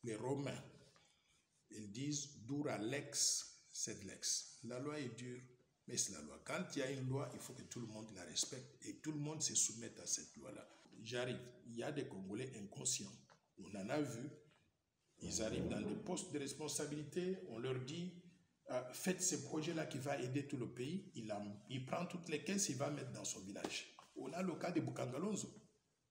les Romains, ils disent dura lex, sed lex. La loi est dure, mais c'est la loi. Quand il y a une loi, il faut que tout le monde la respecte et tout le monde se soumette à cette loi-là. J'arrive, il y a des Congolais inconscients. On en a vu, ils arrivent dans des postes de responsabilité, on leur dit faites ce projet-là qui va aider tout le pays. Il prend toutes les caisses, il va mettre dans son village. On a le cas de Bukangalonzo,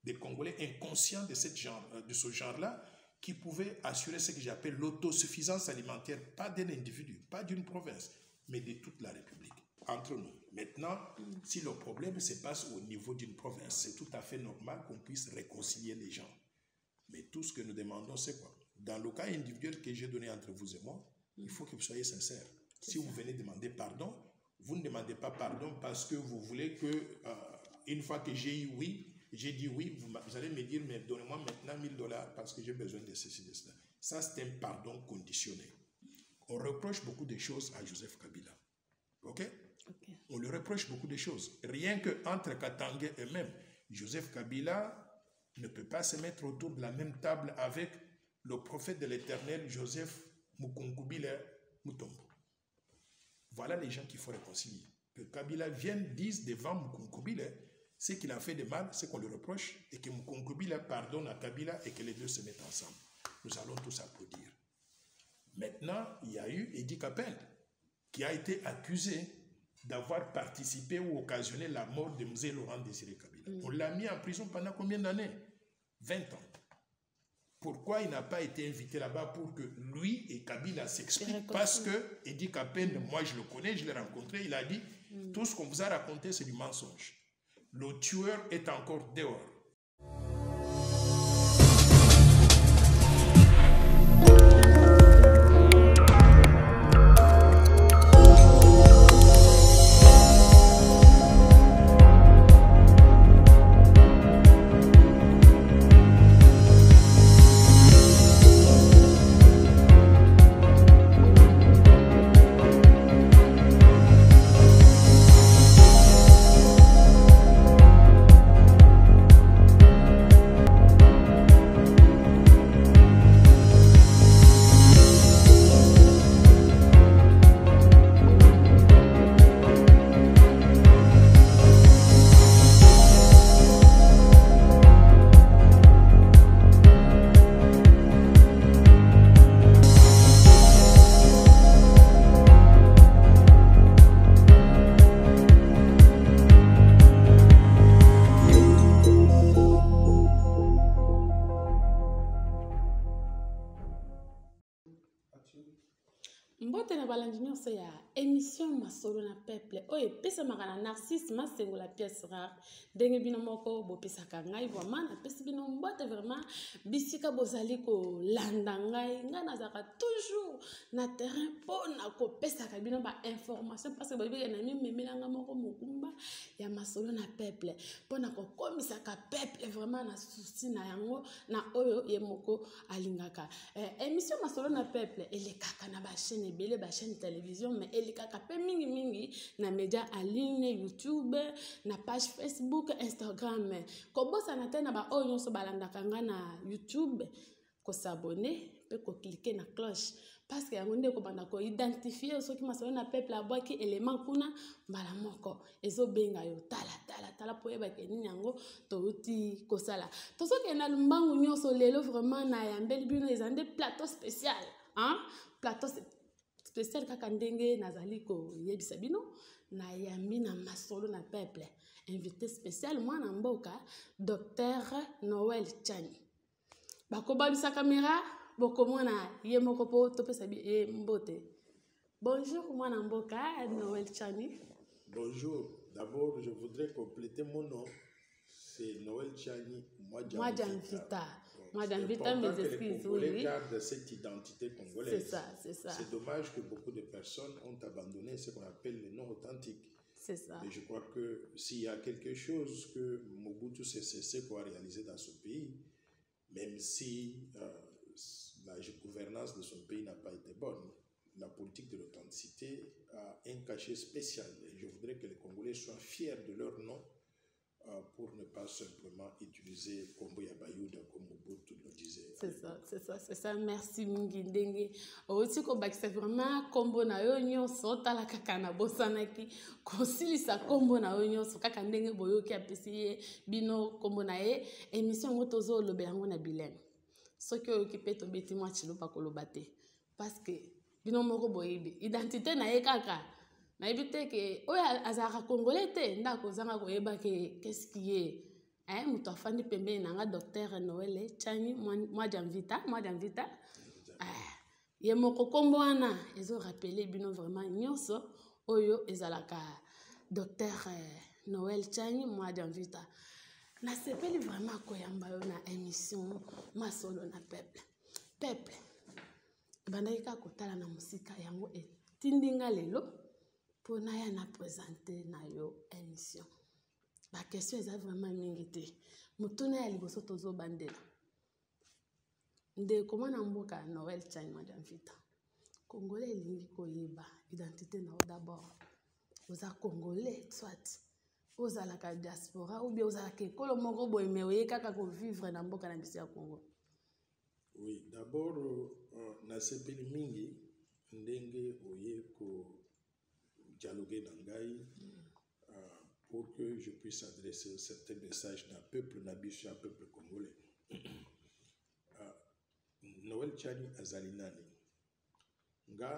des Congolais inconscients de ce genre-là, qui pouvaient assurer ce que j'appelle l'autosuffisance alimentaire, pas d'un individu, pas d'une province, mais de toute la République, entre nous. Maintenant, si le problème se passe au niveau d'une province, c'est tout à fait normal qu'on puisse réconcilier les gens. Mais tout ce que nous demandons, c'est quoi? Dans le cas individuel que j'ai donné entre vous et moi, il faut que vous soyez sincères. Si vous venez demander pardon, vous ne demandez pas pardon parce que vous voulez que, une fois que j'ai dit oui, vous allez me dire, mais donnez-moi maintenant $1000 parce que j'ai besoin de ceci, de cela. Ça, c'est un pardon conditionné. On reproche beaucoup de choses à Joseph Kabila. OK? On lui reproche beaucoup de choses. Rien qu'entre Katangé eux-mêmes, Joseph Kabila ne peut pas se mettre autour de la même table avec le prophète de l'Éternel, Joseph Mukunkubile Mutombo. Voilà les gens qu'il faut réconcilier. Que Kabila vienne, dise devant Mukunkubile ce qu'il a fait de mal, ce qu'on lui reproche, et que Mukunkubile pardonne à Kabila et que les deux se mettent ensemble. Nous allons tous applaudir. Maintenant, il y a eu Edi Kapende qui a été accusé d'avoir participé ou occasionné la mort de Mzee Laurent Désiré Kabila. On l'a mis en prison pendant combien d'années? 20 ans. Pourquoi il n'a pas été invité là-bas pour que lui et Kabila s'expliquent? Parce que Edi Kapende, moi je le connais, je l'ai rencontré, il a dit tout ce qu'on vous a raconté c'est du mensonge. Le tueur est encore dehors. Mbote na balandi nyonso ya émission Masolo na Peuple oyo epesamaka na Narcisse Masengo la pièce rare ndenge bino moko bopesaka ngai vraiment napesi bino mbote vraiment bisika bozali kolanda ngai nazaka toujours na terrain mpo na kopesaka bino ba information parce que boyebi na mimemelanga moko mokumba ya Masolo na Peuple mpo na kokomisaka peuple vraiment na souci na yango na oyo ye moko alingaka émission Masolo na Peuple elekaka na ba chaîne ebele ba chaîne télévision mais elikaka pe mingi na média en ligne YouTube na page Facebook Instagram kobosa na te na ba oyo nyonso balandaka nga na YouTube ko s'abonner pe ko cliquer na cloche parce que yango nde ko banda ko identifier soki Masolo na Peuple abwaki élément kuna mbala moko ezobenga yo tala po yeba ke nini yango touti kosala to soki na lumbangu nyonso lelo vraiment na yambeli bino ezande plateau spécial plateau spécial kaka ndenge nazali ko yebisa bino na yambi na Masolo na Peuple invité spécial mwana mboka Dr Noël Tchani bakobalisa caméra bokomona ye moko po topesa mbote. Bonjour mwana mboka Noël Tchani. Bonjour, d'abord je voudrais compléter mon nom, c'est Noël Tchani Mwadjanvita. Madame Vita, mes excuses, oui. Garde cette identité congolaise. C'est ça. C'est dommage que beaucoup de personnes ont abandonné ce qu'on appelle les noms authentiques. C'est ça. Mais je crois que s'il y a quelque chose que Mobutu s'est pour réaliser dans ce pays, même si la gouvernance de son pays n'a pas été bonne, la politique de l'authenticité a un cachet spécial. Et je voudrais que les Congolais soient fiers de leur nom, pour ne pas simplement utiliser Kombo Yabayouda comme Mobutu le disait C'est ça. Merci mingi ndenge. Aussi ko bakisa vraiment kombo na yo nyonso tala kaka na bosanaki kosilisa kombo na yo nyonso kaka ndenge boyoki apesi ye bino kombo na ye émission ngo tozo lobela ngo na bilem. Soki oyoki pe tobeti mwa chiloba koloba te parce que bino moko boyebi identité na ye kaka na ebite ke oyo azalaka congolais te ndako zanga koyeba ke qu'est-ce qui est mutu afandi pembeni nanga docteur Noel Tchani Mwadjamvita ye moko kombo wana ezorapele bino vraiment nyonso oyo ezalaka docteur Noel Tchani Mwadjamvita nasepeli vraiment koyamba yo na émission masolo na peuple bandaki kaka kotala na musika yango etindinga lelo mpona ya na présente na yo émission ba question eza vraiment mingi te mutuna ya liboso tozobandela ndeko mwana mboka Noel Tchani Mwadjamvita congolais elingi koyeba identité na yo d'abord oza congolais soit ozalaka diaspora ou bien ozalaka ekolo moko boye me oye kaka kovivre na mboka na biso ya Congo. Oui, d'abord nasepeli mingi ndenge oye ko dialoguer na ngai pour que je puisse adresser certains messages d'un peuple nabiso, un peuple congolais. Noel Tchani azali nani? Nga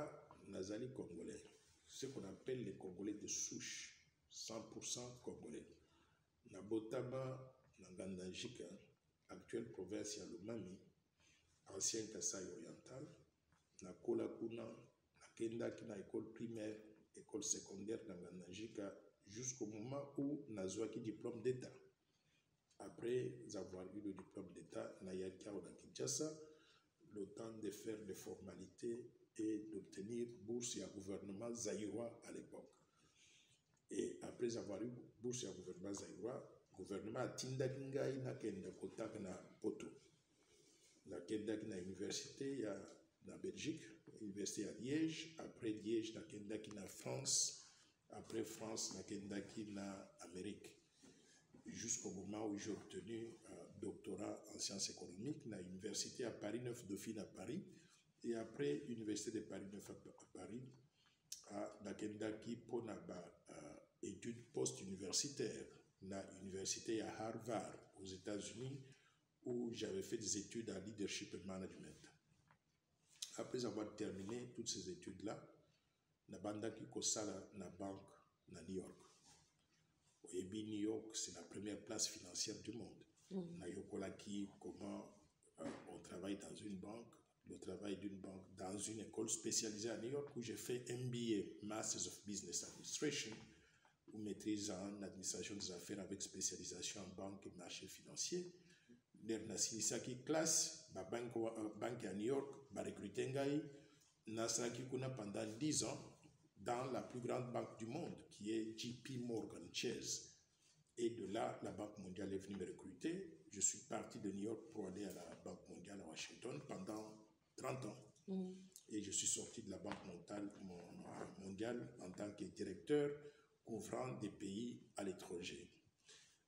nazali congolais. Ce qu'on appelle les Congolais de souche, 100% congolais. Nabotama, Nangandajika, actuelle province ya Lomami, ancien Kasaï oriental, Nakola Kuna, Nakenda qui na école primaire, école secondaire Nangandajika, jusqu'au moment où Nazwaki diplôme d'État. Après avoir eu le diplôme d'État, Nayaka ou Kinshasa, le temps de faire des formalités et d'obtenir bourse et gouvernement zaïrois à l'époque. Et après avoir eu bourse et gouvernement zaïrois, gouvernement a Tindakingaï na kenda kotak na Poto. Na kenda na université ya na Belgique, université à Liège, après Liège na kenda na France, après France na kenda na Amérique. Jusqu'au moment où j'ai obtenu un doctorat en sciences économiques na université à Paris 9 Dauphine à Paris. Et après, Université de Paris 9 à Paris, à Nakendaki pour études post-universitaires, na université à Harvard, aux États-Unis, où j'avais fait des études en leadership et management. Après avoir terminé toutes ces études-là, na bandaki kosala na banque na New York. Et bien New York, c'est la première place financière du monde. Na yokolaki comment on travaille dans une banque, le travail d'une banque dans une école spécialisée à New York où j'ai fait MBA, Masters of Business Administration, ou maîtrise en administration des affaires avec spécialisation en banque et marché financier. Nasilisaki classe, ma banque à New York, ma recruté ngai, nasaki kuna pendant 10 ans dans la plus grande banque du monde qui est JP Morgan Chase. Et de là, la Banque mondiale est venue me recruter. Je suis parti de New York pour aller à la Banque mondiale à Washington pendant 30 ans. Et je suis sorti de la Banque mondiale en tant que directeur couvrant des pays à l'étranger.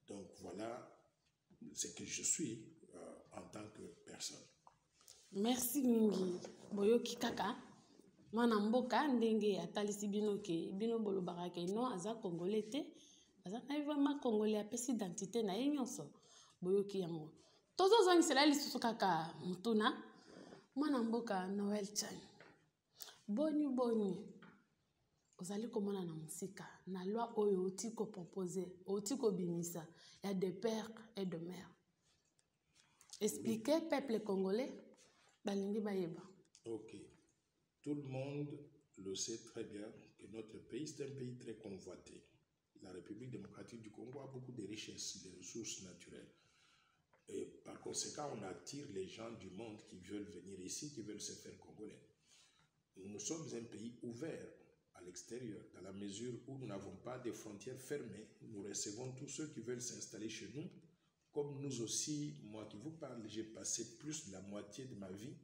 Donc voilà ce que je suis en tant que personne. Merci mingi. Boyoki kaka. Mwana mboka ndenge atalisi bino ke bino bolobaka ke non aza congolais te. Aza na vraiment congolais apesi identité na ye nyonso. Boyoki yango. Tozo zongisela lisusu kaka mutuna. Mwana mboka Noel Tchani. Boni. Ozali komona na musika. Na loi oyo oti ko proposer, oti ko bimisa. Il y a des pères et de mères. Expliquez peuple congolais. Balingi bayeba. Ok. Tout le monde le sait très bien que notre pays, c'est un pays très convoité. La République démocratique du Congo a beaucoup de richesses, de ressources naturelles. Et par conséquent, on attire les gens du monde qui veulent venir ici, qui veulent se faire congolais. Nous sommes un pays ouvert à l'extérieur, dans la mesure où nous n'avons pas de frontières fermées. Nous recevons tous ceux qui veulent s'installer chez nous. Comme nous aussi, moi qui vous parle, j'ai passé plus de la moitié de ma vie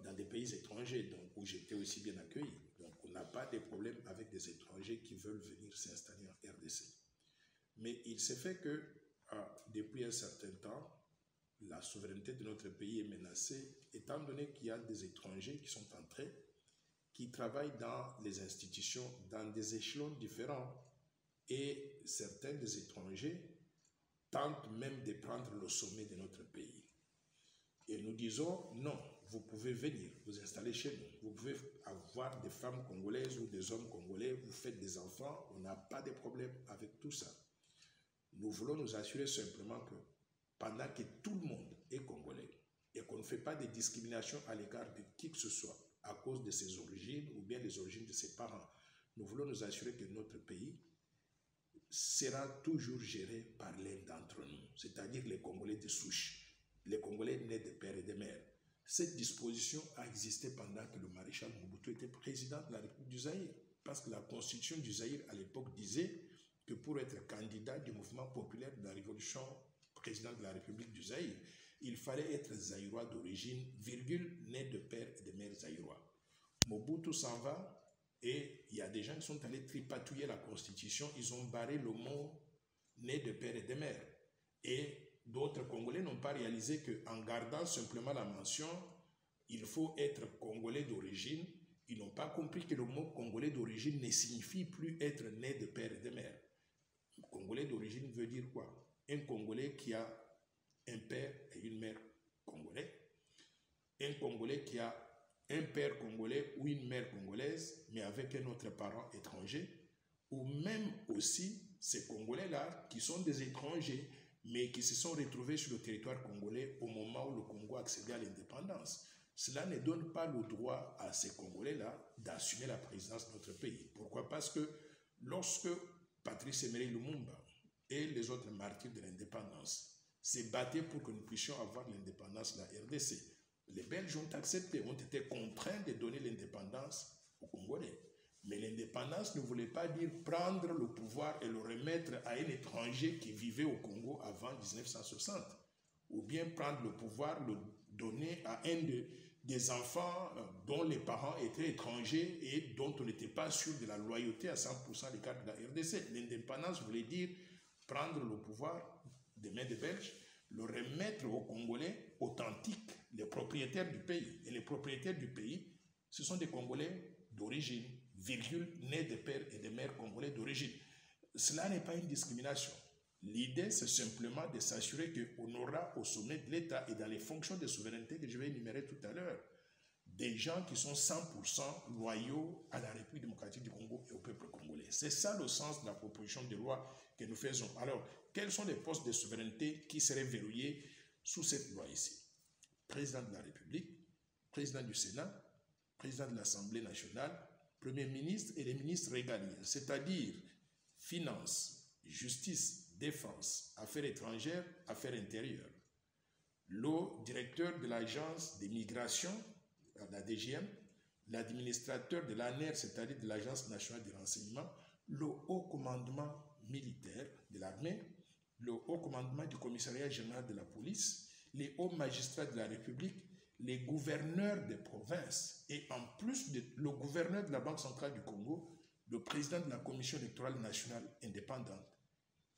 dans des pays étrangers, donc où j'étais aussi bien accueilli. Donc on n'a pas de problème avec des étrangers qui veulent venir s'installer en RDC. Mais il s'est fait que depuis un certain temps, la souveraineté de notre pays est menacée, étant donné qu'il y a des étrangers qui sont entrés, qui travaillent dans les institutions, dans des échelons différents, et certains des étrangers tentent même de prendre le sommet de notre pays. Et nous disons, non, vous pouvez venir, vous installer chez nous, vous pouvez avoir des femmes congolaises ou des hommes congolais, vous faites des enfants, on n'a pas de problème avec tout ça. Nous voulons nous assurer simplement que pendant que tout le monde est congolais et qu'on ne fait pas de discrimination à l'égard de qui que ce soit à cause de ses origines ou bien les origines de ses parents, nous voulons nous assurer que notre pays sera toujours géré par l'un d'entre nous, c'est-à-dire les Congolais de souche, les Congolais nés de père et de mère. Cette disposition a existé pendant que le maréchal Mobutu était président de la République du Zaïre, parce que la constitution du Zaïre à l'époque disait que pour être candidat du mouvement populaire de la révolution, président de la République du Zaïre, il fallait être zaïrois d'origine, virgule, né de père et de mère zaïrois. Mobutu s'en va et il y a des gens qui sont allés tripatouiller la constitution, ils ont barré le mot né de père et de mère. Et d'autres Congolais n'ont pas réalisé qu'en gardant simplement la mention, il faut être Congolais d'origine, ils n'ont pas compris que le mot Congolais d'origine ne signifie plus être né de père et de mère. Congolais d'origine veut dire quoi? Un Congolais qui a un père et une mère congolais, un Congolais qui a un père congolais ou une mère congolaise, mais avec un autre parent étranger, ou même aussi ces Congolais-là qui sont des étrangers, mais qui se sont retrouvés sur le territoire congolais au moment où le Congo accédait à l'indépendance. Cela ne donne pas le droit à ces Congolais-là d'assumer la présidence de notre pays. Pourquoi? Parce que lorsque Patrice Emery Lumumba et les autres martyrs de l'indépendance se battaient pour que nous puissions avoir l'indépendance de la RDC, les Belges ont accepté, ont été contraints de donner l'indépendance aux Congolais. Mais l'indépendance ne voulait pas dire prendre le pouvoir et le remettre à un étranger qui vivait au Congo avant 1960. Ou bien prendre le pouvoir, le donner à un des enfants dont les parents étaient étrangers et dont on n'était pas sûr de la loyauté à 100% à l'égard de la RDC. L'indépendance voulait dire prendre le pouvoir des mains des Belges, le remettre aux Congolais authentiques, les propriétaires du pays. Et les propriétaires du pays, ce sont des Congolais d'origine, virgule, nés de pères et de mères congolais d'origine. Cela n'est pas une discrimination. L'idée, c'est simplement de s'assurer qu'on aura au sommet de l'État et dans les fonctions de souveraineté que je vais énumérer tout à l'heure, des gens qui sont 100% loyaux à la République démocratique du Congo et au peuple congolais. C'est ça le sens de la proposition de loi que nous faisons. Alors, quels sont les postes de souveraineté qui seraient verrouillés sous cette loi ici? Président de la République, président du Sénat, président de l'Assemblée nationale, Premier ministre et les ministres régaliens, c'est-à-dire finances, justice, défense, affaires étrangères, affaires intérieures. Le directeur de l'agence des migrations, la DGM, l'administrateur de l'ANER, c'est-à-dire de l'Agence nationale du renseignement, le haut commandement militaire de l'armée, le haut commandement du commissariat général de la police, les hauts magistrats de la République, les gouverneurs des provinces et en plus le gouverneur de la Banque centrale du Congo, le président de la Commission électorale nationale indépendante.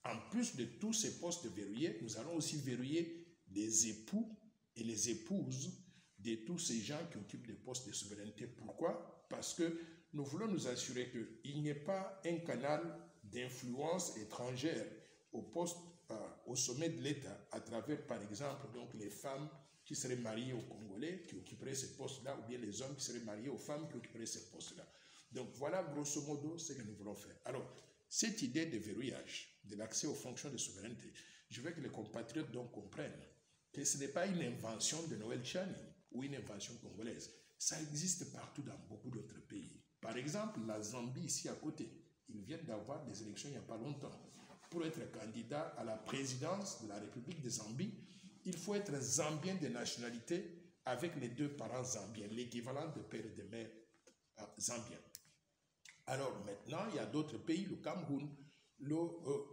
En plus de tous ces postes verrouillés, nous allons aussi verrouiller les époux et les épouses de tous ces gens qui occupent des postes de souveraineté. Pourquoi? Parce que nous voulons nous assurer qu'il n'y ait pas un canal d'influence étrangère au sommet de l'État à travers, par exemple, donc, les femmes qui seraient mariés aux Congolais, qui occuperaient ces postes-là, ou bien les hommes qui seraient mariés aux femmes qui occuperaient ces postes-là. Donc voilà grosso modo ce que nous voulons faire. Alors, cette idée de verrouillage, de l'accès aux fonctions de souveraineté, je veux que les compatriotes donc comprennent que ce n'est pas une invention de Noël Tchani ou une invention congolaise. Ça existe partout dans beaucoup d'autres pays. Par exemple, la Zambie ici à côté, ils viennent d'avoir des élections il n'y a pas longtemps. Pour être candidat à la présidence de la République de Zambie, il faut être zambien de nationalité avec les deux parents zambiens, l'équivalent de père et de mère zambien. Alors maintenant, il y a d'autres pays, le Cameroun,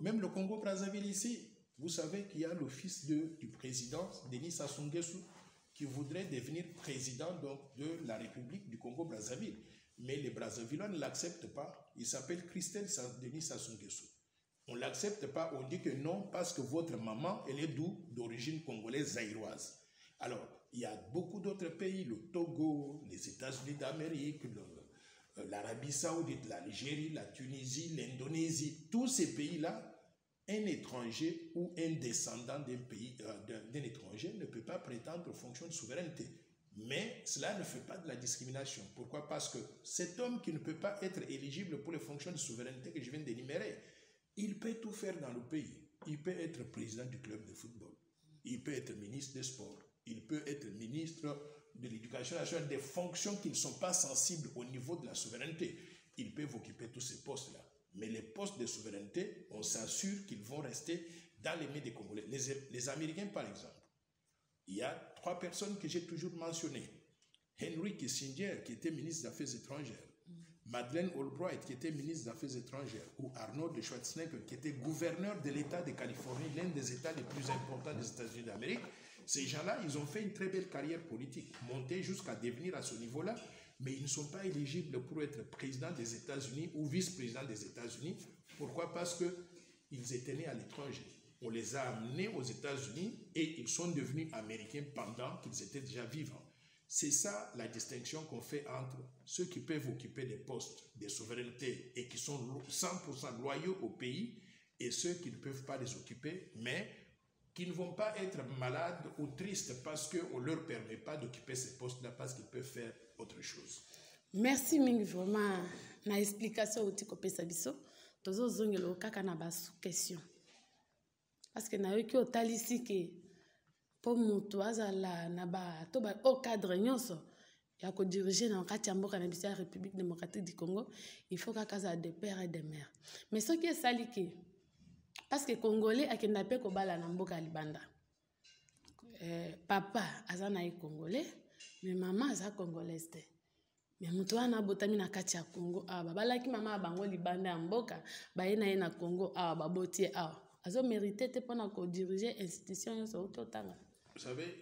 même le Congo-Brazzaville ici. Vous savez qu'il y a le fils du président, Denis Sassou Nguesso, qui voudrait devenir président donc, de la République du Congo-Brazzaville. Mais les Brazzavillois ne l'acceptent pas. Il s'appelle Christelle Denis Sassou Nguesso. On ne l'accepte pas, on dit que non, parce que votre maman, elle est d'origine congolaise zaïroise. Alors, il y a beaucoup d'autres pays, le Togo, les États-Unis d'Amérique, l'Arabie Saoudite, l'Algérie, la Tunisie, l'Indonésie, tous ces pays-là, un étranger ou un descendant d'un étranger ne peut pas prétendre aux fonctions de souveraineté. Mais cela ne fait pas de la discrimination. Pourquoi? Parce que cet homme qui ne peut pas être éligible pour les fonctions de souveraineté que je viens d'énumérer, il peut tout faire dans le pays. Il peut être président du club de football. Il peut être ministre des Sports. Il peut être ministre de l'Éducation nationale, des fonctions qui ne sont pas sensibles au niveau de la souveraineté. Ils peuvent occuper tous ces postes-là. Mais les postes de souveraineté, on s'assure qu'ils vont rester dans les mains des Congolais. Les Américains, par exemple, il y a 3 personnes que j'ai toujours mentionnées. Henry Kissinger, qui était ministre des Affaires étrangères. Madeleine Albright, qui était ministre des Affaires étrangères. Ou Arnold Schwarzenegger, qui était gouverneur de l'État de Californie, l'un des États les plus importants des États-Unis d'Amérique. Ces gens-là, ils ont fait une très belle carrière politique, monter jusqu'à devenir à ce niveau-là, mais ils ne sont pas éligibles pour être président des États-Unis ou vice-président des États-Unis. Pourquoi? Parce qu'ils étaient nés à l'étranger. On les a amenés aux États-Unis et ils sont devenus américains pendant qu'ils étaient déjà vivants. C'est ça la distinction qu'on fait entre ceux qui peuvent occuper des postes de souveraineté et qui sont 100% loyaux au pays et ceux qui ne peuvent pas les occuper, mais qui ne vont pas être malades ou tristes parce qu'on ne leur permet pas d'occuper ces postes-là parce qu'ils peuvent faire autre chose. Merci mingi vraiment na explication oti kopesa biso tozo zongelo kaka na ba sous question parce que na yo ki otalisi ke po mutu azala na ba to ba au cadre nyonso ya ko diriger na kati ya mboka na biso ya République démocratique du Congo, il faut kaka za de père et de mère. Mais ce qui est sali ke parce que Congolais akenda pe ko bala na mboka libanda. Papa azana yi Congolais, mais maman aza Congolaise te. Mais mutu wana botami na kati ya Congo awa babalaki mama bango libanda ya mboka baye na ye na Congo awa babotie awa azo mérité te pona ko diriger institution nyonso ototanga. Vous savez,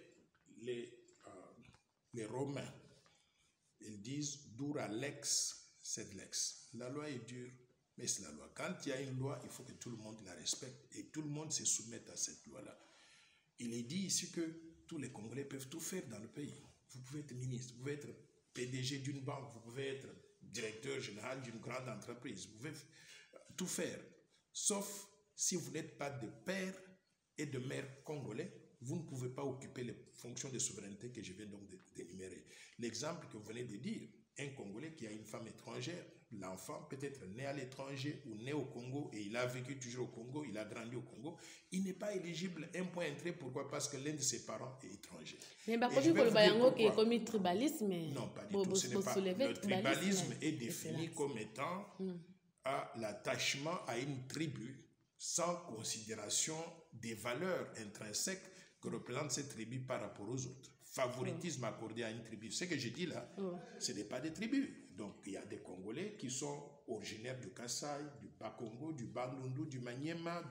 les Romains, ils disent dura lex sed lex. La loi est dure, mais c'est la loi. Quand il y a une loi, il faut que tout le monde la respecte et tout le monde se soumette à cette loi-là. Il est dit ici que tous les Congolais peuvent tout faire dans le pays. Vous pouvez être ministre, vous pouvez être PDG d'une banque, vous pouvez être directeur général d'une grande entreprise, vous pouvez tout faire. Sauf si vous n'êtes pas de père et de mère congolais, vous ne pouvez pas occuper les fonctions de souveraineté que je viens donc d'énumérer. L'exemple que vous venez de dire, un Congolais qui a une femme étrangère, l'enfant peut être né à l'étranger ou né au Congo et il a vécu toujours au Congo, il a grandi au Congo, il n'est pas éligible un point entrée. Pourquoi? Parce que l'un de ses parents est étranger. Mais c'est comme le tribalisme. Non, pas du tout. Ce n'est pas. Le tribalisme est défini comme étant l'attachement à une tribu sans considération des valeurs intrinsèques que représente cette tribu par rapport aux autres. Favoritisme accordé à une tribu. Ce que je dis là, ce n'est pas des tribus. Donc, il y a des Congolais qui sont originaires du Kasaï, du Bas-Congo, du Bandundu, du Maniema,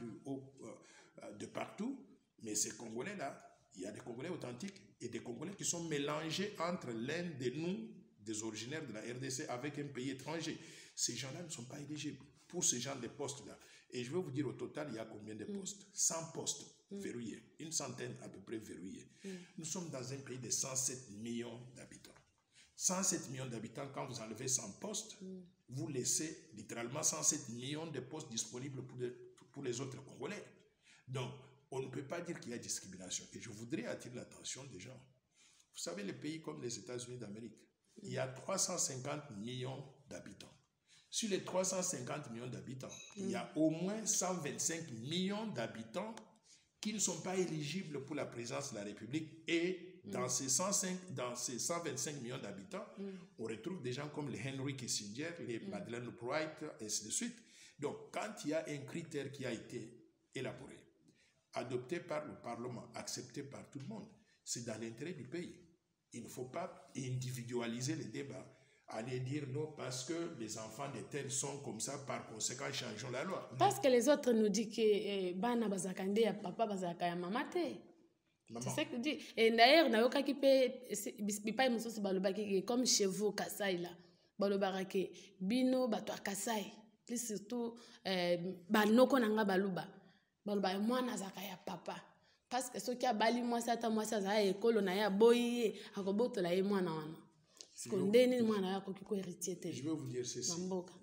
de partout. Mais ces Congolais-là, il y a des Congolais authentiques et des Congolais qui sont mélangés entre l'un de nous, des originaires de la RDC, avec un pays étranger. Ces gens-là ne sont pas éligibles pour ce genre de postes-là. Et je vais vous dire au total, il y a combien de postes? 100 postes verrouillés, une centaine à peu près verrouillés. Nous sommes dans un pays de 107 millions d'habitants. 107 millions d'habitants, quand vous enlevez 100 postes, vous laissez littéralement 107 millions de postes disponibles pour les autres Congolais. Donc, on ne peut pas dire qu'il y a discrimination. Et je voudrais attirer l'attention des gens. Vous savez, les pays comme les États-Unis d'Amérique, il y a 350 millions d'habitants. Sur les 350 millions d'habitants, il y a au moins 125 millions d'habitants qui ne sont pas éligibles pour la présidence de la République. Et dans ces 125 millions d'habitants, on retrouve des gens comme les Henry Kissinger, les Madeleine Albright, et ainsi de suite. Donc, quand il y a un critère qui a été élaboré, adopté par le Parlement, accepté par tout le monde, c'est dans l'intérêt du pays. Il ne faut pas individualiser les débats. Aller dire non parce que les enfants des terres sont comme ça, par conséquent, changeons la loi. Non. Parce que les autres nous disent que bana bazakande ya papa bazaka ya mama te. C'est ce que dit. Et d'ailleurs, nayoka ki pe bipa mususu balobaki comme chez vous Kasai là. Balobaka ke bino bato Kasai. plus surtout banoko nanga baluba mwana azaka ya papa parce que soki abali mwasi ata mwasi azala ekolo na ye aboyi ye akobotola ye mwana wana ndeni mwana ya akoki koheritier te. Je veux vous dire ceci.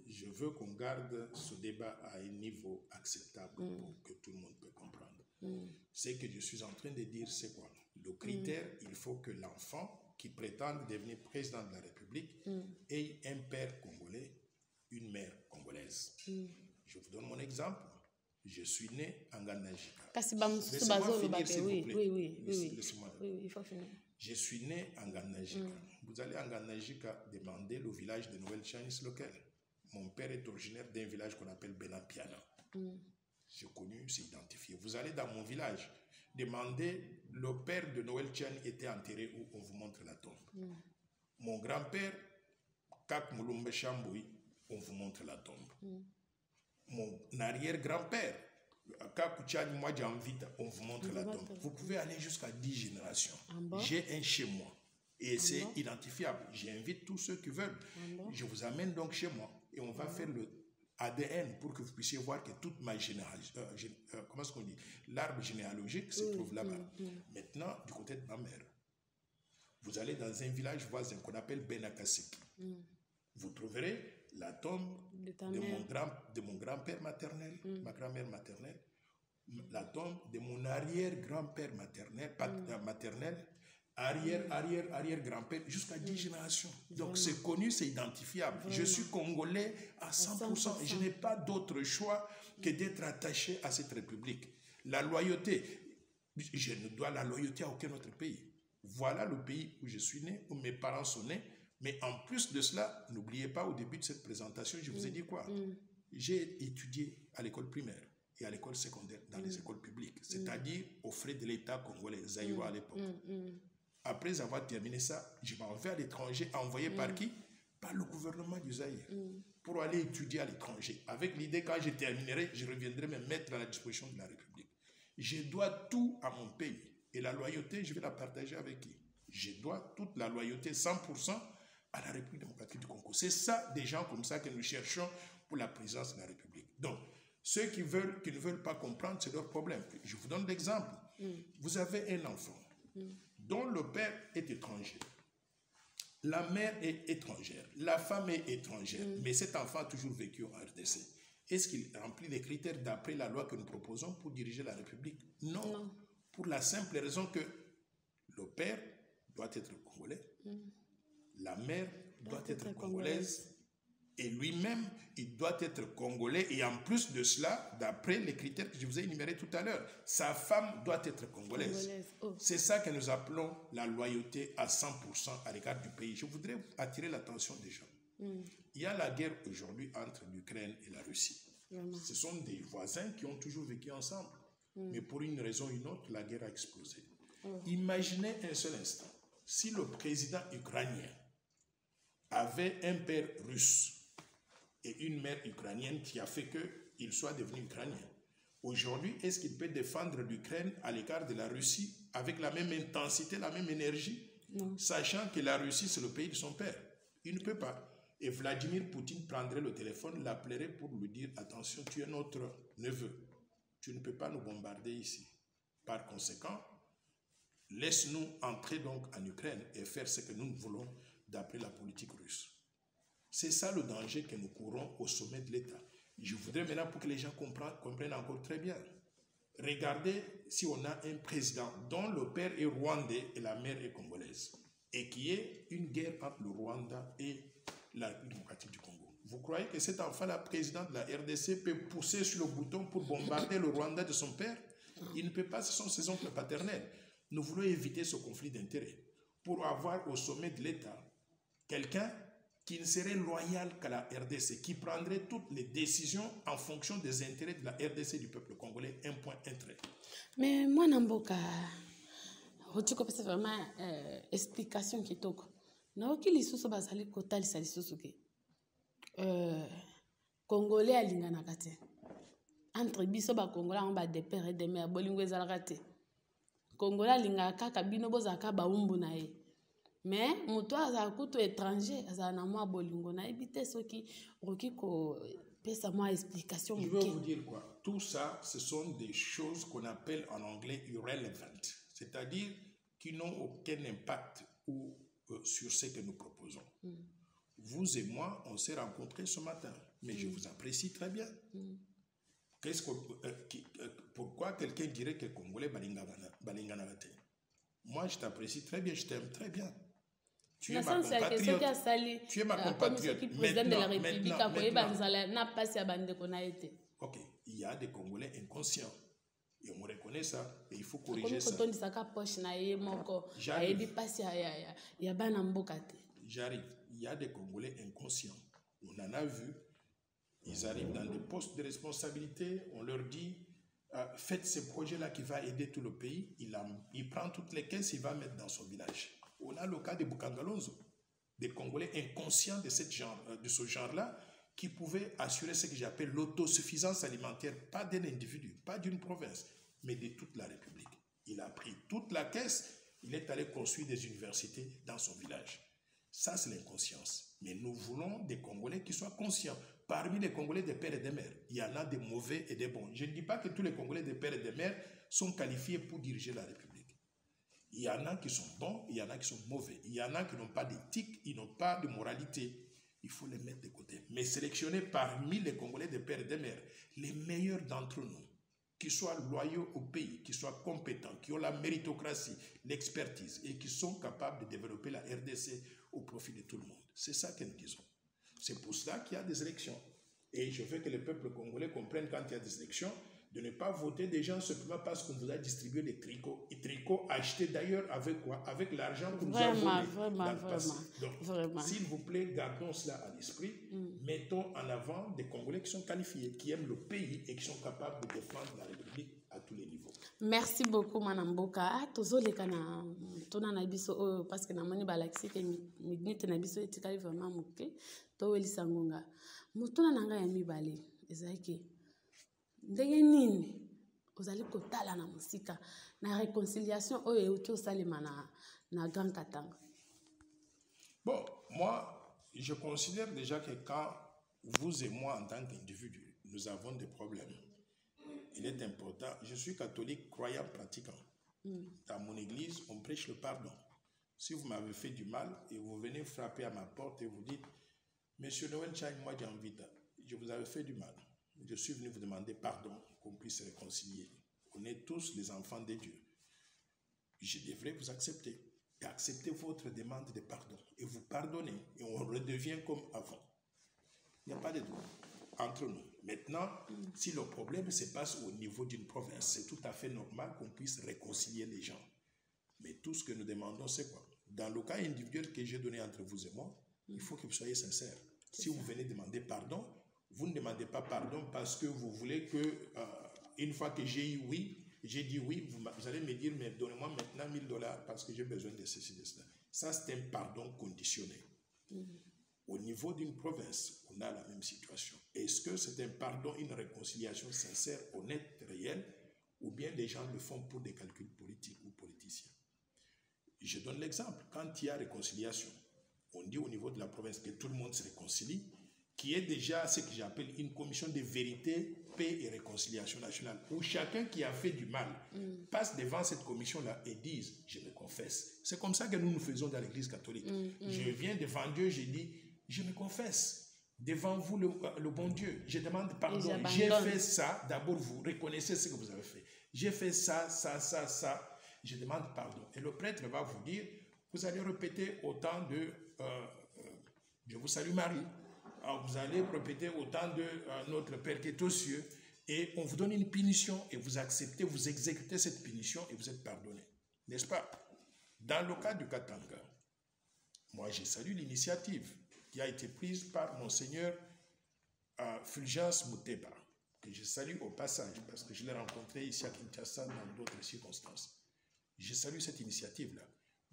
Je veux qu'on garde ce débat à un niveau acceptable pour que tout le monde peut comprendre. Ce que je suis en train de dire, c'est quoi? Le critère, il faut que l'enfant qui prétend devenir président de la République ait un père congolais, une mère congolaise. Je vous donne mon exemple. Je suis né en Gandajika. Laissez-moi finir, s'il vous plaît. Oui, il faut finir. Je suis né en Gandajika. Vous allez en Gandajika demander le village de Noël Chinese local. Mon père est originaire d'un village qu'on appelle Benapiana. J'ai connu, c'est identifié. Vous allez dans mon village, demandez le père de Noël Chan était enterré où, on vous montre la tombe. Mon grand-père, Kak Moulumbe Chamboui, on vous montre la tombe. Mon arrière-grand-père, Kak Chan Mouadjamvita, on vous montre la tombe. Vous pouvez aller jusqu'à 10 générations. J'ai un chez moi et c'est identifiable. J'invite tous ceux qui veulent. Je vous amène donc chez moi et on va faire le ADN pour que vous puissiez voir que toute ma généalogie, comment est-ce qu'on dit, l'arbre généalogique se trouve là-bas. Maintenant, du côté de ma mère, vous allez dans un village voisin qu'on appelle Benakaseki. Vous trouverez la tombe de mon grand-père maternel, ma grand-mère maternelle, la tombe de mon arrière-grand-père maternel, arrière-grand-père, jusqu'à 10 générations. Donc c'est connu, c'est identifiable. Je suis congolais à 100%. Je n'ai pas d'autre choix que d'être attaché à cette république. La loyauté, je ne dois la loyauté à aucun autre pays. Voilà le pays où je suis né, où mes parents sont nés. Mais en plus de cela, n'oubliez pas au début de cette présentation, je vous ai dit quoi? J'ai étudié à l'école primaire et à l'école secondaire dans les écoles publiques, c'est-à-dire aux frais de l'État congolais, Zaïrois à l'époque. Après avoir terminé ça, je m'en vais à l'étranger, envoyé par qui? Par le gouvernement du Zaïre, pour aller étudier à l'étranger, avec l'idée quand je terminerai, je reviendrai me mettre à la disposition de la République. Je dois tout à mon pays. Et la loyauté, je vais la partager avec qui? Je dois toute la loyauté, 100%, à la République démocratique du Congo. C'est ça, des gens comme ça que nous cherchons pour la présidence de la République. Donc, ceux qui ne veulent pas comprendre, c'est leur problème. Je vous donne l'exemple. Vous avez un enfant dont le père est étranger. La mère est étrangère. La femme est étrangère. Mais cet enfant a toujours vécu en RDC. Est-ce qu'il remplit les critères d'après la loi que nous proposons pour diriger la République? Non. Pour la simple raison que le père doit être congolais. La mère doit être congolaise. Et lui-même, il doit être congolais. Et en plus de cela, d'après les critères que je vous ai énumérés tout à l'heure, sa femme doit être congolaise. C'est ça que nous appelons la loyauté à 100% à l'égard du pays. Je voudrais attirer l'attention des gens. Il y a la guerre aujourd'hui entre l'Ukraine et la Russie. Ce sont des voisins qui ont toujours vécu ensemble. Mais pour une raison ou une autre, la guerre a explosé. Imaginez un seul instant, si le président ukrainien avait un père russe et une mère ukrainienne qui a fait qu'il soit devenu ukrainien. Aujourd'hui, est-ce qu'il peut défendre l'Ukraine à l'égard de la Russie avec la même intensité, la même énergie? Non. Sachant que la Russie, c'est le pays de son père. Il ne peut pas. Et Vladimir Poutine prendrait le téléphone, l'appellerait pour lui dire « Attention, tu es notre neveu. Tu ne peux pas nous bombarder ici. » Par conséquent, laisse-nous entrer donc en Ukraine et faire ce que nous voulons d'après la politique russe. C'est ça le danger que nous courons au sommet de l'État. Je voudrais maintenant, pour que les gens comprennent encore très bien, regardez si on a un président dont le père est rwandais et la mère est congolaise, et qui est une guerre entre le Rwanda et la République démocratique du Congo. Vous croyez que cet enfant, la présidente de la RDC, peut pousser sur le bouton pour bombarder le Rwanda de son père? Il ne peut pas, ce sont ses oncles paternels. Nous voulons éviter ce conflit d'intérêts pour avoir au sommet de l'État quelqu'un qui ne serait loyal qu'à la RDC, qui prendrait toutes les décisions en fonction des intérêts de la RDC et du peuple congolais, un point, un trait. Mais moi, Namboka, c'est vraiment explication qui toque. Naoki lisusu bazali kotalisa lisusu ke Congolais alingana kate. Entre biso ba Congolais on ba de père et de mère bolingo ezalaka te. Congolais alingaka kaka bino bozaka ba umbu na ye. Mais moto azala kutu étranger azala na mwa bolingo na ebite soki oki ko pesa moi explication. Je veux vous dire quoi? Tout ça, ce sont des choses qu'on appelle en anglais irrelevant, c'est-à-dire qui n'ont aucun impact sur ce que nous proposons. Vous et moi, on s'est rencontrés ce matin, mais je vous apprécie très bien. Pourquoi quelqu'un dirait que Congolais balinganagate? Moi, je t'apprécie très bien, je t'aime très bien. Tu es ma compatriote. Tu es ma compatriote. Ok, il y a des Congolais inconscients. Et on reconnaît ça. Et il faut corriger ça. J'arrive. Il y a des Congolais inconscients. On en a vu. Ils arrivent dans des postes de responsabilité. On leur dit, faites ce projet-là qui va aider tout le pays. Il prend toutes les caisses, il va mettre dans son village. On a le cas de Bukangalonzo, des Congolais inconscients de ce genre-là, qui pouvaient assurer ce que j'appelle l'autosuffisance alimentaire, pas d'un individu, pas d'une province, mais de toute la République. Il a pris toute la caisse, il est allé construire des universités dans son village. Ça, c'est l'inconscience. Mais nous voulons des Congolais qui soient conscients. Parmi les Congolais des pères et des mères, il y en a des mauvais et des bons. Je ne dis pas que tous les Congolais des pères et des mères sont qualifiés pour diriger la République. Il y en a qui sont bons, il y en a qui sont mauvais. Il y en a qui n'ont pas d'éthique, ils n'ont pas de moralité. Il faut les mettre de côté. Mais sélectionner parmi les Congolais des pères et des mères, les meilleurs d'entre nous, qui soient loyaux au pays, qui soient compétents, qui ont la méritocratie, l'expertise et qui sont capables de développer la RDC au profit de tout le monde. C'est ça que nous disons. C'est pour cela qu'il y a des élections. Et je veux que le peuple congolais comprenne quand il y a des élections, de ne pas voter des gens simplement parce qu'on vous a distribué des tricots. Et tricots achetés d'ailleurs avec quoi? Avec l'argent que nous avons volé dans le passé. Donc, s'il vous plaît, gardons cela à l'esprit. Mettons en avant des Congolais qui sont qualifiés, qui aiment le pays et qui sont capables de défendre la République à tous les niveaux. Merci beaucoup, Madame Boka. Tozoleka na tona na biso parce que na moni balaxi ke minute na biso etikali vraiment moke. To welisa ngonga. Mutuna nanga ya mibale ezaki ndenge nini ozali kotala na musika na réconciliation oyo euti osalema na Grand Katanga. Bon, moi, je considère déjà que quand vous et moi, en tant qu'individus, nous avons des problèmes, il est important. Je suis catholique, croyant, pratiquant. Dans mon église, on prêche le pardon. Si vous m'avez fait du mal et vous venez frapper à ma porte et vous dites, Monsieur Noël Chai, moi j'ai envie je vous avais fait du mal. Je suis venu vous demander pardon, qu'on puisse se réconcilier. On est tous les enfants de Dieu. Je devrais vous accepter et accepter votre demande de pardon. Et vous pardonner et on redevient comme avant. Il n'y a pas de doute entre nous. Maintenant, si le problème se passe au niveau d'une province, c'est tout à fait normal qu'on puisse réconcilier les gens. Mais tout ce que nous demandons, c'est quoi? Dans le cas individuel que j'ai donné entre vous et moi, il faut que vous soyez sincères. Si vous venez demander pardon, vous ne demandez pas pardon parce que vous voulez que, une fois que j'ai dit oui, vous allez me dire, mais donnez-moi maintenant $1000 parce que j'ai besoin de ceci, de cela. Ça, c'est un pardon conditionné. Au niveau d'une province, on a la même situation. Est-ce que c'est un pardon, une réconciliation sincère, honnête, réelle, ou bien les gens le font pour des calculs politiques ou politiciens? Je donne l'exemple. Quand il y a réconciliation, on dit au niveau de la province que tout le monde se réconcilie, qui est déjà ce que j'appelle une commission de vérité, paix et réconciliation nationale, où chacun qui a fait du mal passe devant cette commission-là et dise « je me confesse ». C'est comme ça que nous faisons dans l'Église catholique. Je viens devant Dieu, je dis « je me confesse ». Devant vous, le bon Dieu, je demande pardon. J'ai fait ça, d'abord vous reconnaissez ce que vous avez fait. J'ai fait ça, je demande pardon. Et le prêtre va vous dire, vous allez répéter autant de je vous salue Marie. Alors vous allez répéter autant de notre Père qui est aux cieux. Et on vous donne une punition et vous acceptez, vous exécutez cette punition et vous êtes pardonné. N'est-ce pas? Dans le cas du Katanga, moi je salue l'initiative qui a été prise par Monseigneur Fulgence Muteba, que je salue au passage parce que je l'ai rencontré ici à Kinshasa dans d'autres circonstances. Je salue cette initiative-là.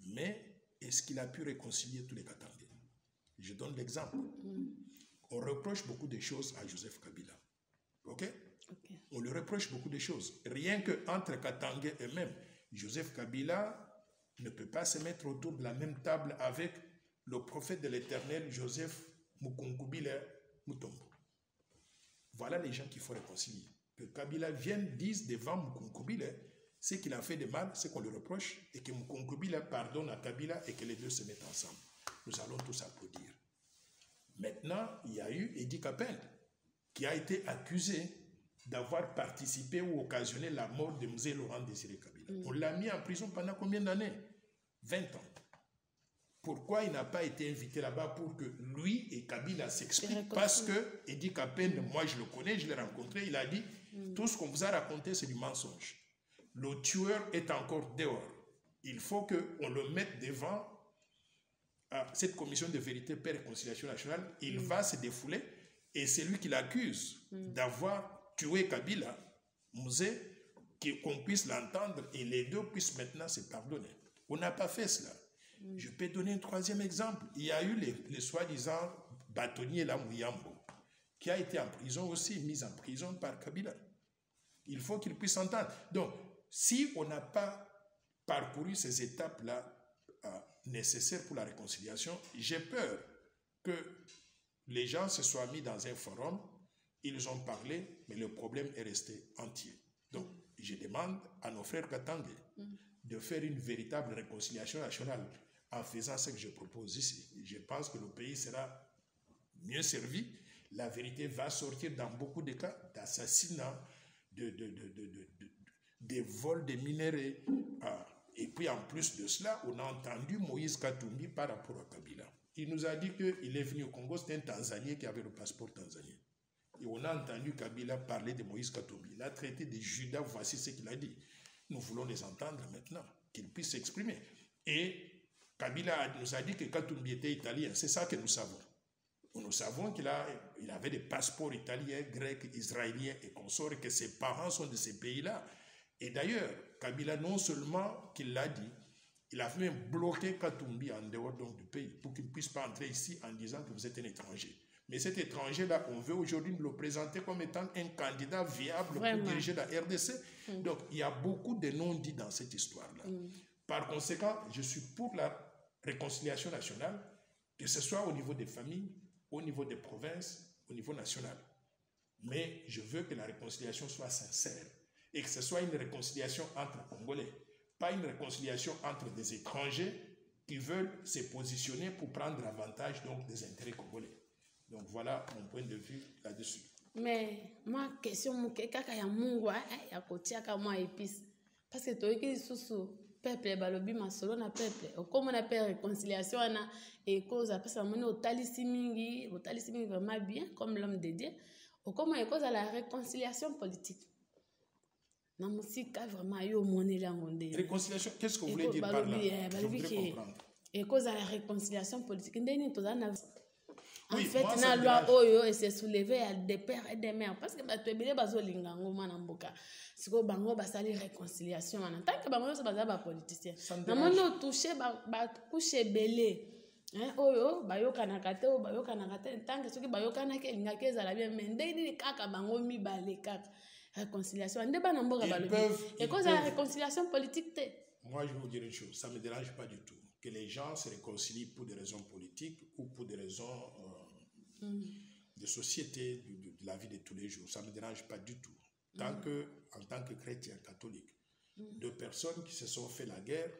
Mais est-ce qu'il a pu réconcilier tous les Katangais? Je donne l'exemple. On reproche beaucoup de choses à Joseph Kabila. OK? On lui reproche beaucoup de choses. Rien qu'entre Katangais eux-mêmes, Joseph Kabila ne peut pas se mettre autour de la même table avec le prophète de l'Éternel, Joseph Mukungubile Mutombo. Voilà les gens qu'il faut réconcilier. Que Kabila vienne, dise devant Mukunkubila ce qu'il a fait de mal, ce qu'on lui reproche, et que Mukunkubila pardonne à Kabila et que les deux se mettent ensemble. Nous allons tous applaudir. Maintenant, il y a eu Edi Kapende qui a été accusé d'avoir participé ou occasionné la mort de Mzee Laurent Désiré Kabila. On l'a mis en prison pendant combien d'années? 20 ans. Pourquoi il n'a pas été invité là-bas pour que lui et Kabila s'expliquent? Parce que Edi Kapende, moi je le connais, je l'ai rencontré, il a dit tout ce qu'on vous a raconté c'est du mensonge. Le tueur est encore dehors. Il faut qu'on le mette devant cette commission de vérité, paix et réconciliation nationale. Il va se défouler et c'est lui qui l'accuse d'avoir tué Kabila, Mzee, qu'on puisse l'entendre et les deux puissent maintenant se pardonner. On n'a pas fait cela. Je peux donner un troisième exemple. Il y a eu les soi-disant bâtonniers là, Mouyambo, qui a été en prison aussi, mis en prison par Kabila. Il faut qu'il puisse s'entendre. Donc, si on n'a pas parcouru ces étapes-là nécessaires pour la réconciliation, j'ai peur que les gens se soient mis dans un forum, ils ont parlé, mais le problème est resté entier. Donc, je demande à nos frères Katangé de faire une véritable réconciliation nationale en faisant ce que je propose ici. Je pense que le pays sera mieux servi. La vérité va sortir dans beaucoup de cas d'assassinats, de vols de minerais. Et puis en plus de cela, on a entendu Moïse Katumbi par rapport à Kabila. Il nous a dit qu'il est venu au Congo, c'était un Tanzanien qui avait le passeport tanzanien. Et on a entendu Kabila parler de Moïse Katumbi. Il a traité de Judas, voici ce qu'il a dit. Nous voulons les entendre maintenant, qu'ils puissent s'exprimer. Et Kabila nous a dit que Katumbi était italien. C'est ça que nous savons. Nous savons qu'il avait des passeports italiens, grecs, israéliens et consorts, et que ses parents sont de ces pays-là. Et d'ailleurs, Kabila, non seulement qu'il l'a dit, il a même bloqué Katumbi en dehors donc, du pays pour qu'il ne puisse pas entrer ici en disant que vous êtes un étranger. Mais cet étranger-là, on veut aujourd'hui le présenter comme étant un candidat viable pour diriger la RDC. Donc, il y a beaucoup de non-dits dans cette histoire-là. Par conséquent, je suis pour la réconciliation nationale, que ce soit au niveau des familles, au niveau des provinces, au niveau national. Mais je veux que la réconciliation soit sincère et que ce soit une réconciliation entre Congolais, pas une réconciliation entre des étrangers qui veulent se positionner pour prendre avantage donc, des intérêts congolais. Donc voilà mon point de vue là-dessus. Mais ma question, kaka ya mungu ya kotiaka moi épice parce que toyeki susu peuple balobi masolo na peuple comme on appelle réconciliation na et cause parce que moni otalisi mingi vraiment bien comme l'homme de Dieu comme et cause à la réconciliation politique. Na musika vraiment yo monela ngonde. Réconciliation, qu'est-ce que vous voulez dire par là? Je voudrais comprendre. Et cause à la réconciliation politique ndeni tozana. En oui, fait, moi, na loi oyo et se soulever à des pères et des mères parce que bato ebele bazolinga ngoma na mboka. Siko bango basali réconciliation en tant que bango so baza ba politicien. Na mono toucher ba coucher belé. Hein oyo bayoka na kate o bayoka na kate tant que soki bayoka na ke linga ke ezala bien mais ndeni kaka bango mi balé kaka. Réconciliation ande ba na mboka balobi. Et cause à la réconciliation politique te. Moi je vais vous dire une chose, ça me dérange pas du tout que les gens se réconcilient pour des raisons politiques ou pour des raisons de société, de la vie de tous les jours. Ça ne me dérange pas du tout. En tant que chrétien catholique, deux personnes qui se sont fait la guerre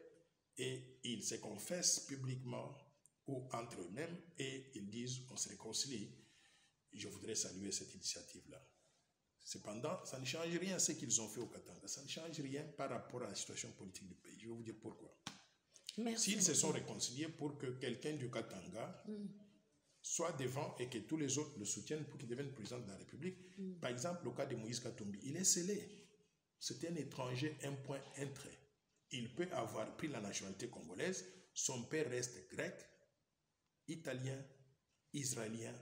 et ils se confessent publiquement ou entre eux-mêmes et ils disent on se réconcilie. Je voudrais saluer cette initiative-là. Cependant, ça ne change rien ce qu'ils ont fait au Katanga. Ça ne change rien par rapport à la situation politique du pays. Je vais vous dire pourquoi. S'ils se sont réconciliés pour que quelqu'un du Katanga soit devant et que tous les autres le soutiennent pour qu'il devienne président de la République. Par exemple, le cas de Moïse Katumbi, il est scellé. C'est un étranger, un point, un trait. Il peut avoir pris la nationalité congolaise. Son père reste grec, italien, israélien,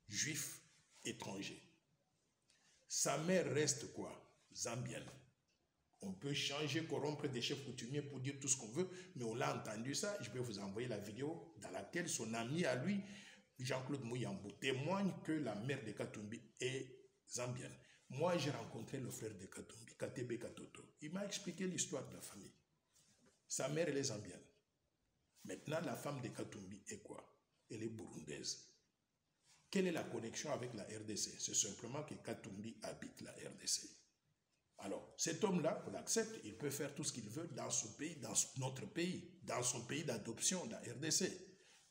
juif, étranger. Sa mère reste quoi? Zambienne. On peut changer, corrompre des chefs coutumiers pour dire tout ce qu'on veut, mais on l'a entendu ça. Je peux vous envoyer la vidéo dans laquelle son ami à lui, Jean-Claude Mouyambo, témoigne que la mère de Katumbi est zambienne. Moi, j'ai rencontré le frère de Katumbi, Katebe Katoto. Il m'a expliqué l'histoire de la famille. Sa mère, elle est zambienne. Maintenant, la femme de Katumbi est quoi? Elle est burundaise. Quelle est la connexion avec la RDC? C'est simplement que Katumbi habite la RDC. Alors, cet homme-là, on l'accepte, il peut faire tout ce qu'il veut dans son pays, dans notre pays, dans son pays d'adoption, la RDC.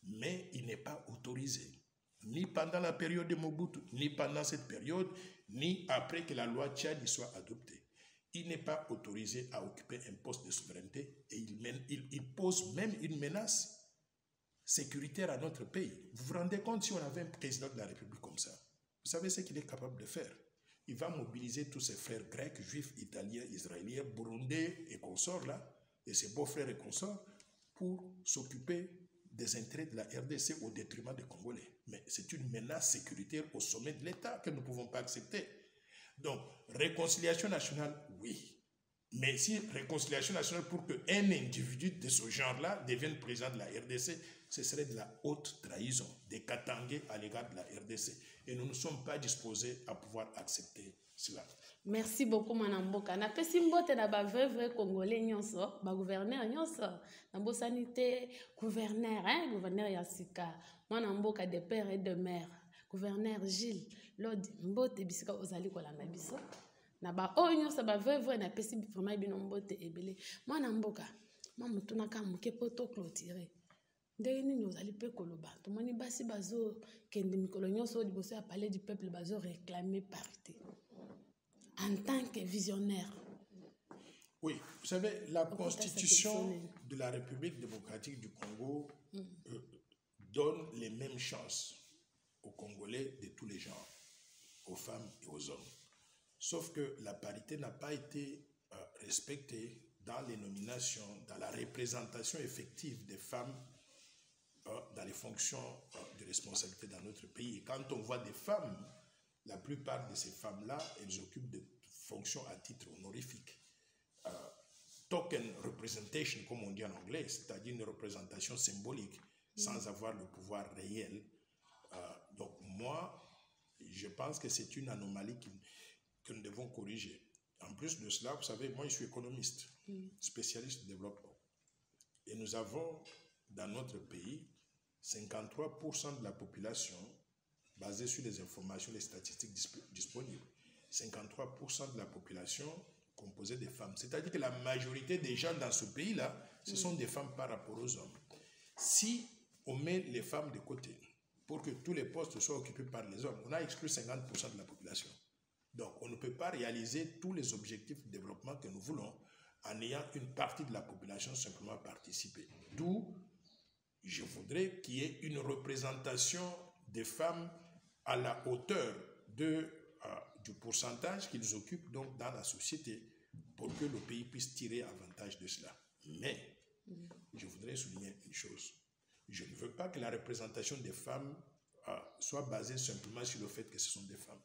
Mais il n'est pas autorisé, ni pendant la période de Mobutu, ni pendant cette période, ni après que la loi Tchadi soit adoptée. Il n'est pas autorisé à occuper un poste de souveraineté et il pose même une menace sécuritaire à notre pays. Vous vous rendez compte si on avait un président de la République comme ça? Vous savez ce qu'il est capable de faire? Il va mobiliser tous ses frères grecs, juifs, italiens, israéliens, burundais et consorts là, et ses beaux-frères et consorts, pour s'occuper des intérêts de la RDC au détriment des Congolais. Mais c'est une menace sécuritaire au sommet de l'État que nous ne pouvons pas accepter. Donc, réconciliation nationale, oui. Mais si réconciliation nationale pour qu'un individu de ce genre-là devienne président de la RDC, ce serait de la haute trahison, des Katangais à l'égard de la RDC. Et nous ne sommes pas disposés à pouvoir accepter cela. Merci beaucoup, Manamboka. Na pesi mbote na ba veuve congolais nyonso, ba gouverneur nyonso, na bosanité gouverneur, gouverneur Yassika, Manamboka de père et de mère, gouverneur Gilles, Lord mbote bisika ozali kolanda biso. Na ba oyo nyonso ba veuve na pesi vraiment bino mbote ebele. Manamboka, mamutuna ka muke poto clôturer. Ndenge nini ozali pe koloba, tomoni basi bazo kende mikolo nyonso liboso ya palais du peuple bazo réclamer parité. En tant que visionnaire. Oui, vous savez, la constitution de la République démocratique du Congo donne les mêmes chances aux Congolais de tous les genres, aux femmes et aux hommes. Sauf que la parité n'a pas été respectée dans les nominations, dans la représentation effective des femmes dans les fonctions de responsabilité dans notre pays. Et quand on voit des femmes, la plupart de ces femmes-là, elles occupent des fonctions à titre honorifique. Token representation, comme on dit en anglais, c'est-à-dire une représentation symbolique, sans avoir le pouvoir réel. Donc moi, je pense que c'est une anomalie que nous devons corriger. En plus de cela, vous savez, moi je suis économiste, spécialiste de développement. Et nous avons dans notre pays 53% de la population basée sur les informations, les statistiques disponibles. 53% de la population composée de femmes. C'est-à-dire que la majorité des gens dans ce pays-là, ce sont des femmes par rapport aux hommes. Si on met les femmes de côté pour que tous les postes soient occupés par les hommes, on a exclu 50% de la population. Donc, on ne peut pas réaliser tous les objectifs de développement que nous voulons en ayant une partie de la population simplement participer. D'où, je voudrais qu'il y ait une représentation des femmes à la hauteur du pourcentage qu'ils occupent donc dans la société pour que le pays puisse tirer avantage de cela. Mais, je voudrais souligner une chose. Je ne veux pas que la représentation des femmes soit basée simplement sur le fait que ce sont des femmes.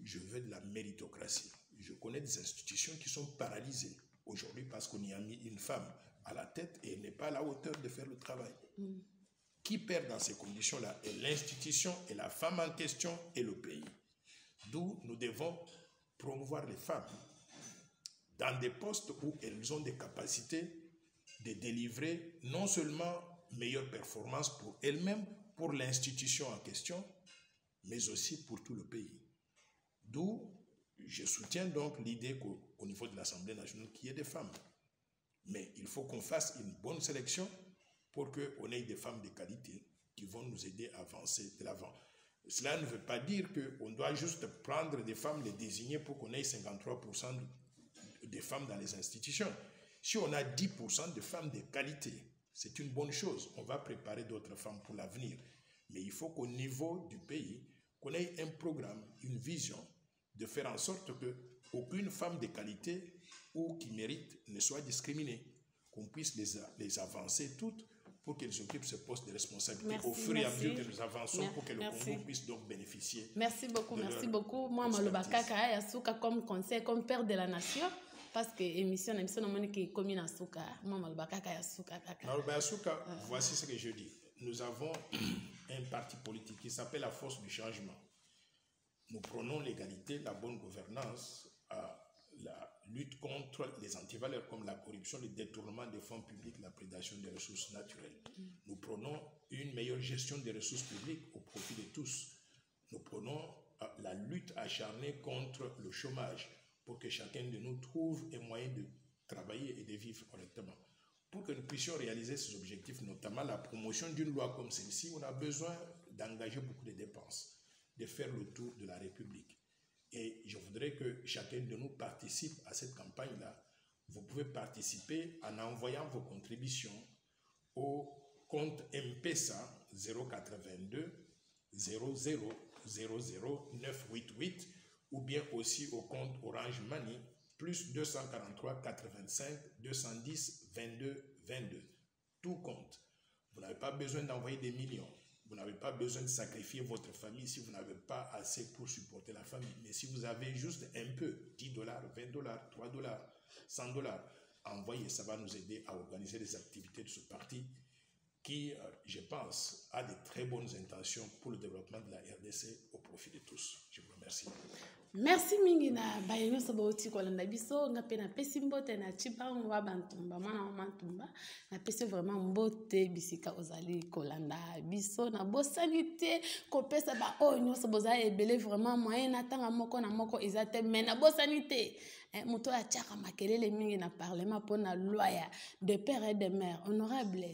Je veux de la méritocratie. Je connais des institutions qui sont paralysées aujourd'hui parce qu'on y a mis une femme à la tête et elle n'est pas à la hauteur de faire le travail. Qui perd dans ces conditions-là est l'institution et la femme en question et le pays. D'où nous devons promouvoir les femmes dans des postes où elles ont des capacités de délivrer non seulement meilleure performance pour elles-mêmes, pour l'institution en question, mais aussi pour tout le pays. D'où je soutiens donc l'idée qu'au niveau de l'Assemblée nationale, qu'il y ait des femmes. Mais il faut qu'on fasse une bonne sélection pour qu'on ait des femmes de qualité qui vont nous aider à avancer de l'avant. Cela ne veut pas dire qu'on doit juste prendre des femmes, les désigner pour qu'on ait 53% des femmes dans les institutions. Si on a 10% de femmes de qualité, c'est une bonne chose. On va préparer d'autres femmes pour l'avenir. Mais il faut qu'au niveau du pays, qu'on ait un programme, une vision, de faire en sorte qu'aucune femme de qualité ou qui mérite ne soit discriminée, qu'on puisse les avancer toutes pour qu'elles occupent ce poste de responsabilité au fur et à mesure que nous avançons pour que le Congo puisse donc bénéficier. Merci beaucoup, merci beaucoup. Moi, Malobakaka Yasuka comme conseil, comme père de la nation, parce que l'émission qui est commune à Souka. Moi, Malobakaka Yasuka. Malobakaka, voici ce que je dis. Nous avons un parti politique qui s'appelle la Force du Changement. Nous prônons l'égalité, la bonne gouvernance, la lutte contre les antivaleurs comme la corruption, le détournement des fonds publics, la prédation des ressources naturelles. Nous prônons une meilleure gestion des ressources publiques au profit de tous. nous prenons la lutte acharnée contre le chômage pour que chacun de nous trouve un moyen de travailler et de vivre correctement. Pour que nous puissions réaliser ces objectifs, notamment la promotion d'une loi comme celle-ci, on a besoin d'engager beaucoup de dépenses, de faire le tour de la République. Et je voudrais que chacun de nous participe à cette campagne-là. Vous pouvez participer en envoyant vos contributions au compte M-Pesa 082 00 00 988 ou bien aussi au compte Orange Money plus 243 85 210 22 22. Tout compte. Vous n'avez pas besoin d'envoyer des millions. Vous n'avez pas besoin de sacrifier votre famille si vous n'avez pas assez pour supporter la famille. Mais si vous avez juste un peu, $10, $20, $3, $100, envoyez, ça va nous aider à organiser les activités de ce parti qui, je pense, a de très bonnes intentions pour le développement de la RDC au profit de tous. Je vous remercie. Merci mingi na bayo saboti kolanda biso nga pe na pesi mbote na chibango wa bantumba mwana mantumba na pesi vraiment mbote bisika ozali kolanda biso na bosanité ko pesa ba onyo saboza ebele vraiment moyen na tanga moko na moko ezate mais na bosanité moto a tchaka makelele mingi na parlement pour na loi de père et de mère honorable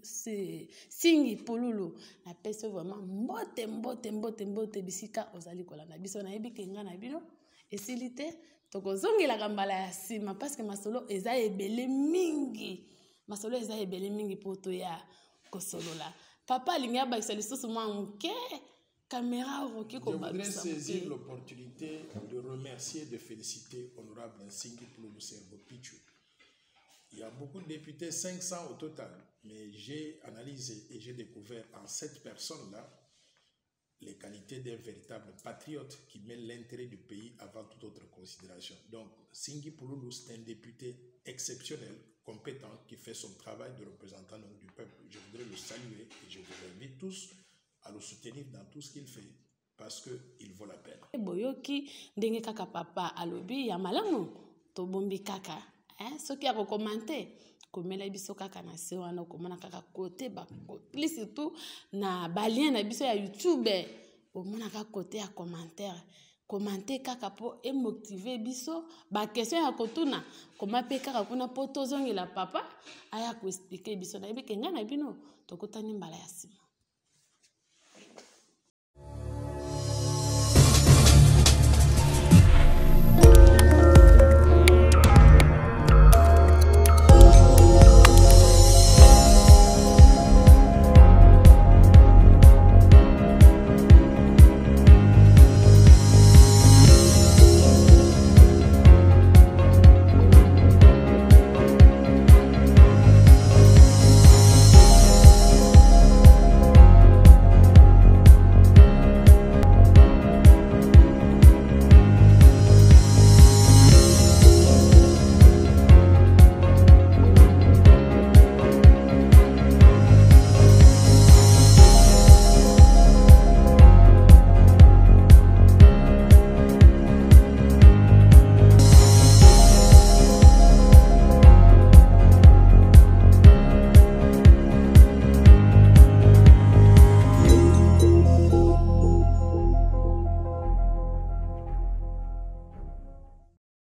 Singi Pululu na pesi vraiment mbote bisika ozali kolanda biso na yebi kenga na bino esilite tokozongela kambala ya sima parce que masolo eza ebele mingi poto ya kosolola papa alingi abakisa lisusu mwa muke caméra okoki kobabisa. Je voudrais saisir l'opportunité de remercier et de féliciter honorable Singi Pululu Servo Pichu. Il y a beaucoup de députés, 500 au total, mais j'ai analysé et j'ai découvert en cette personne-là les qualités d'un véritable patriote qui met l'intérêt du pays avant toute autre considération. Donc, Singi Pululu, c'est un député exceptionnel, compétent, qui fait son travail de représentant du peuple. Je voudrais le saluer et je vous invite tous à le soutenir dans tout ce qu'il fait parce qu'il vaut la peine. Boyoki, ndenge kaka papa alobi ya malamu to bombi kaka. Soki ya commenter komela biso kaka na se wana komona kaka côté ba plus surtout na balien na biso ya YouTube omona kaka côté ya commenter kaka po e motiver biso ba question ya kotuna koma pe kaka kuna po tozongela papa aya ko expliquer biso na yebi kenga na bino tokotani mbala ya sima.